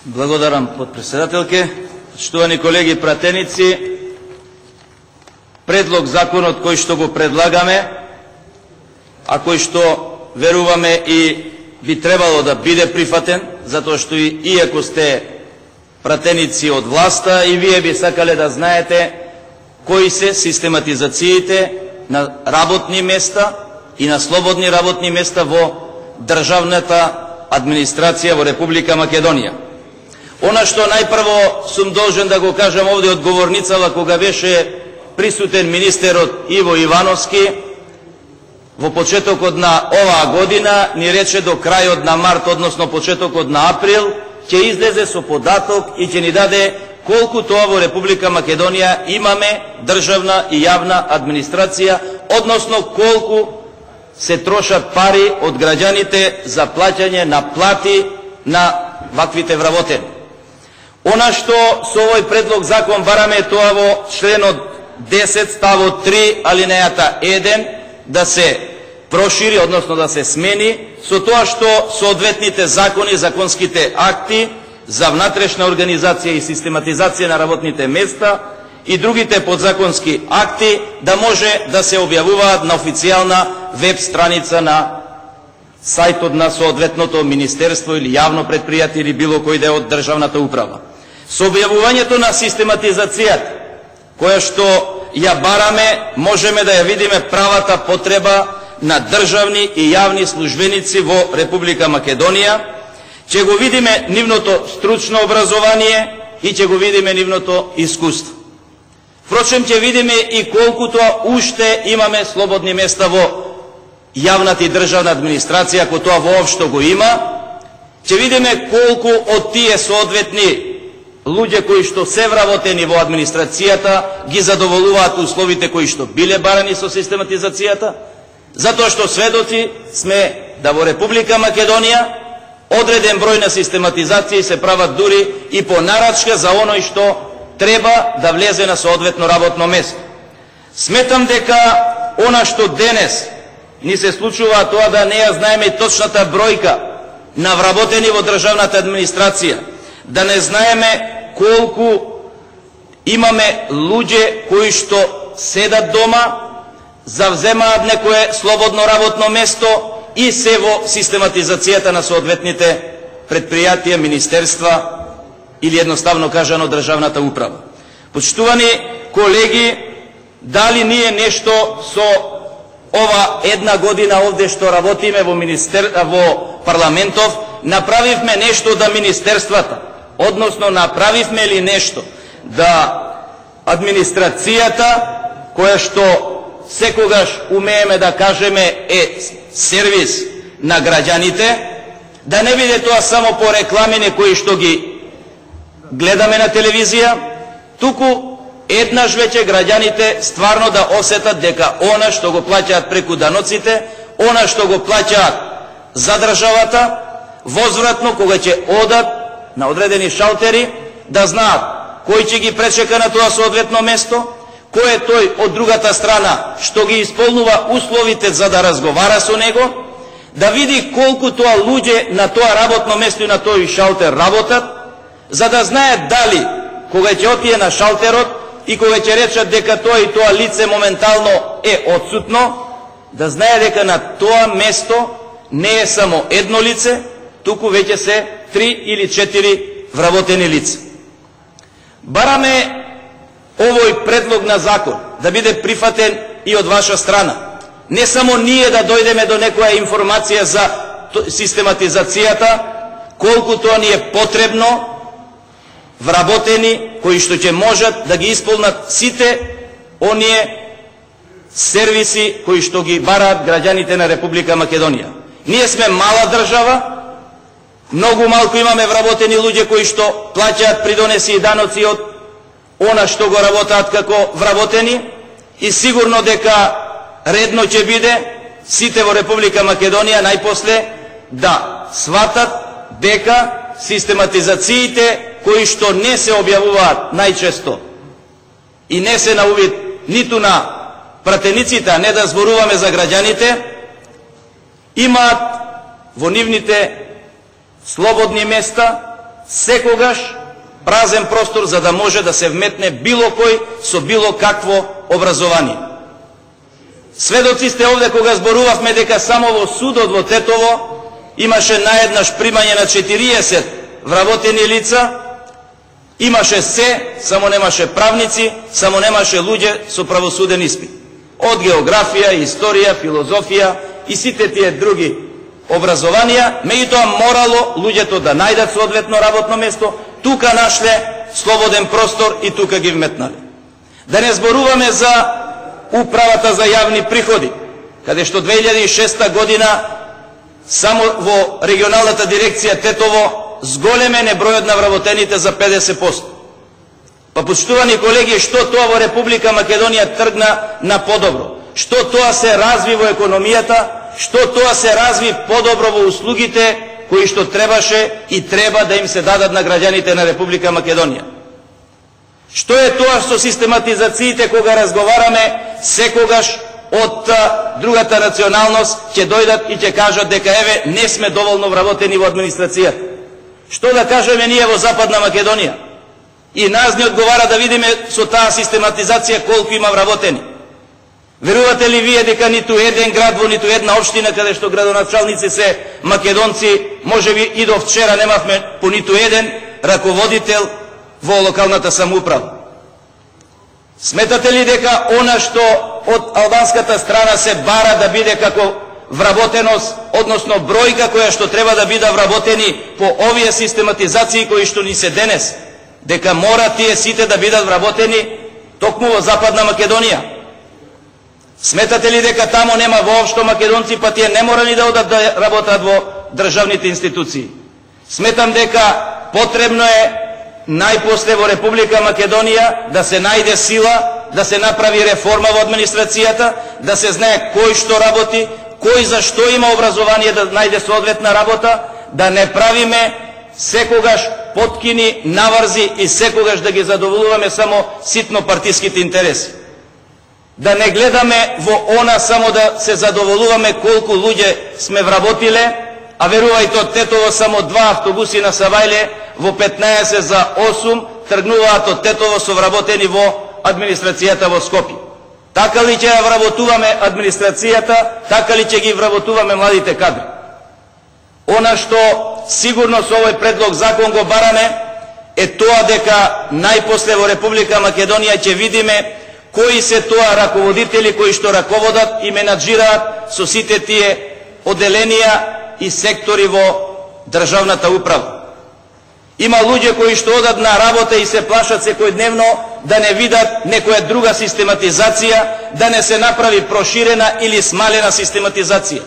Благодарам, подпредседателке. Почитувани колеги пратеници, предлог законот кој што го предлагаме, а кој што веруваме и би требало да биде прифатен, затоа што иако сте пратеници од власта, и вие би сакале да знаете кои се систематизациите на работни места и на слободни работни места во државната администрација во Република Македонија. Она што најпрво сум должен да го кажам овде од говорницава, кога беше присутен министерот Иво Ивановски, во почетокот на оваа година ни рече до крајот на март, односно почетокот на април, ќе излезе со податок и ќе ни даде колку тоа во Република Македонија имаме државна и јавна администрација, односно колку се трошат пари од граѓаните за плаќање на плати на ваквите вработени. Она што со овој предлог закон бараме тоа во членот 10 ставот 3 алинејата 1 да се прошири, односно да се смени, со тоа што соодветните закони, законските акти за внатрешна организација и систематизација на работните места и другите подзаконски акти да може да се објавуваат на официјална веб страница на сајтот на соодветното министерство или јавно предпријатие или било кој дел од државната управа. Со објавувањето на систематизацијата, која што ја бараме, можеме да ја видиме правата потреба на државни и јавни службеници во Република Македонија, ќе го видиме нивното стручно образование и ќе го видиме нивното искуство. Впрочем, ќе видиме и колку тоа уште имаме слободни места во јавната и државна администрација, ако тоа воопшто го има. Ќе видиме колку од тие соодветни луѓе кои што се вработени во администрацијата ги задоволуваат условите кои што биле барани со систематизацијата, затоа што сведоци сме да во Република Македонија одреден број на систематизации се прават дури и по нарачка за оној што треба да влезе на соодветно работно место. Сметам дека она што денес ни се случува, тоа да не ја знаеме точната бројка на вработени во државната администрација, да не знаеме колку имаме луѓе кои што седат дома, завземаат некое слободно работно место и се во систематизацијата на соодветните предпријатија, министерства или едноставно кажано државната управа. Почитувани колеги, дали ние нешто со ова една година овде што работиме во парламентов, направивме нешто да министерствата, односно направивме ли нешто да администрацијата, која што секогаш умееме да кажеме е сервис на граѓаните, да не биде тоа само по рекламите кои што ги гледаме на телевизија, туку еднаш веќе граѓаните стварно да осетат дека она што го плаќаат преку даноците, она што го плаќаат за државата, возвратно кога ќе одат на одредени шалтери, да знаат кој ќе ги пречека на тоа соодветно место, кој е тој од другата страна што ги исполнува условите за да разговара со него, да види колку тоа луѓе на тоа работно место и на тој шалтер работат, за да знаат дали кога ќе отие на шалтерот и кога ќе речат дека тоа и тоа лице моментално е отсутно, да знае дека на тоа место не е само едно лице, туку веќе се 3 или 4 вработени лица. Бараме овој предлог на закон да биде прифатен и од ваша страна. Не само ние да дојдеме до некоја информација за систематизацијата, колку тоа ни е потребно вработени кои што ќе можат да ги исполнат сите оние сервиси кои што ги бараат граѓаните на Република Македонија. Ние сме мала држава, многу малку имаме вработени луѓе кои што плаќаат придонеси и даноци од она што го работаат како вработени, и сигурно дека редно ќе биде сите во Република Македонија најпосле да сватат дека систематизациите кои што не се објавуваат најчесто и не се на увид ниту на пратениците, а не да зборуваме за граѓаните, имаат во нивните слободни места секогаш празен простор за да може да се вметне било кој со било какво образование. Сведоци сте овде кога зборувавме дека само во судот во Тетово имаше наеднаш примање на 40 вработени лица, имаше се, само немаше правници, само немаше луѓе со правосуден испит. Од географија, историја, филозофија и сите тие други образованија, меѓутоа морало луѓето да најдат соодветно работно место, тука нашле слободен простор и тука ги вметнале. Да не зборуваме за управата за јавни приходи, каде што 2006 година само во регионалната дирекција Тетово зголемен е бројот на вработените за 50%. Па, почитувани колеги, што тоа во Република Македонија тргна на подобро? Што тоа се разви во економијата? Што тоа се разви подобро во услугите кои што требаше и треба да им се дадат на граѓаните на Република Македонија? Што е тоа со систематизациите кога разговараме секогаш од другата националност ќе дојдат и ќе кажат дека еве не сме доволно вработени во администрацијата? Што да кажеме ние во Западна Македонија? И нас ни одговара да видиме со таа систематизација колку има вработени. Верувате ли вие дека ниту еден град во ниту една општина каде што градоначалници се македонци, можеби и до вчера немавме по ниту еден раководител во локалната самоуправа? Сметате ли дека она што од албанската страна се бара да биде како вработеност, односно бројка која што треба да биде вработени по овие систематизации кои што ни се денес, дека мора тие сите да бидат вработени токму во Западна Македонија? Сметате ли дека тамо нема воопшто македонци, па тие не мора ни да одат да работат во државните институции? Сметам дека потребно е најпосле во Република Македонија да се најде сила, да се направи реформа во администрацијата, да се знае кој што работи, кој за што има образование да најде соодветна работа, да не правиме секогаш поткини, наврзи и секогаш да ги задоволуваме само ситно партиските интереси. Да не гледаме во она само да се задоволуваме колку луѓе сме вработиле, а верувајте, од Тетово само 2 автобуси на Савајле во 15 за 8 тргнуваат од Тетово со вработени во администрацијата во Скопје. Така ли ќе ја вработуваме администрацијата, така ли ќе ги вработуваме младите кадри? Она што сигурно со овој предлог закон го бараме е тоа дека најпосле во Република Македонија ќе видиме кои се тоа раководители кои што раководат и менаџираат со сите тие оделенија и сектори во државната управа. Има луѓе кои што одат на работа и се плашат секојдневно да не видат некоја друга систематизација, да не се направи проширена или смалена систематизација.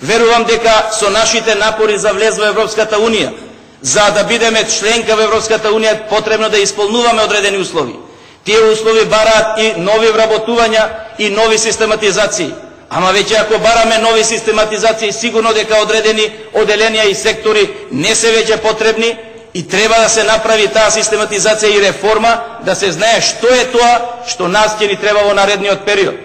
Верувам дека со нашите напори за влез во Европската Унија, за да бидеме членка во Европската Унија, потребно да исполнуваме одредени услови. Тие услови бараат и нови вработувања и нови систематизации. Ама веќе ако бараме нови систематизации, сигурно дека одредени оделенија и сектори не се веќе потребни и треба да се направи таа систематизација и реформа, да се знае што е тоа што нас ќе ни треба во наредниот период.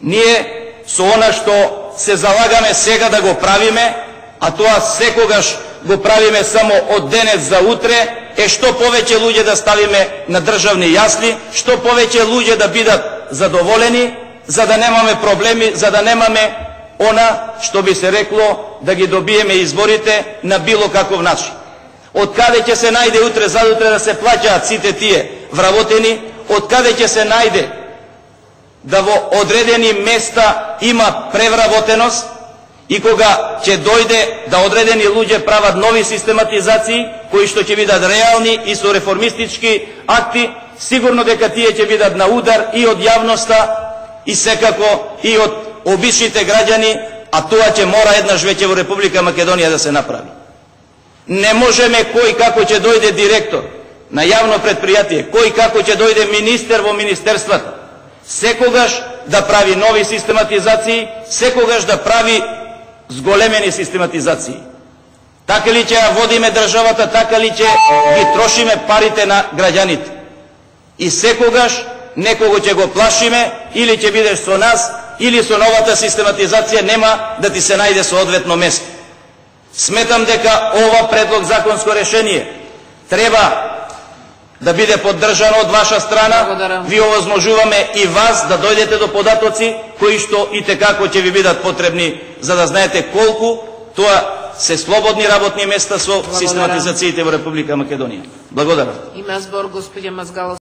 Ние со она што се залагаме сега да го правиме, а тоа секогаш го правиме само од денес за утре, е што повеќе луѓе да ставиме на државни јасли, што повеќе луѓе да бидат задоволени, за да немаме проблеми, за да немаме она што би се рекло да ги добиеме изборите на било каков начин. Од каде ќе се најде утре задутре да се плаќаат сите тие вработени, од каде ќе се најде да во одредени места има превработеност и кога ќе дојде да одредени луѓе прават нови систематизации кои што ќе бидат реални и со реформистички акти, сигурно дека тие ќе бидат на удар и од јавноста и секако и од обичните граѓани, а тоа ќе мора еднаш веќе во Република Македонија да се направи. Не можеме кој како ќе дојде директор на јавно предпријатие, кој како ќе дојде министер во министерствата, секогаш да прави нови систематизации, секогаш да прави зголемени систематизации. Така ли ќе ја водиме државата, така ли ќе ги трошиме парите на граѓаните. И секогаш некого ќе го плашиме, или ќе бидеш со нас, или со новата систематизација нема да ти се најде соодветно место. Сметам дека ова предлог законско решение треба да биде поддржано од ваша страна. Ви овозможуваме и вас да дојдете до податоци кои што и текако ќе ви бидат потребни, за да знаете колку тоа се слободни работни места со систематизациите во Република Македонија. Благодарам. Има збор, господја Мазгалов.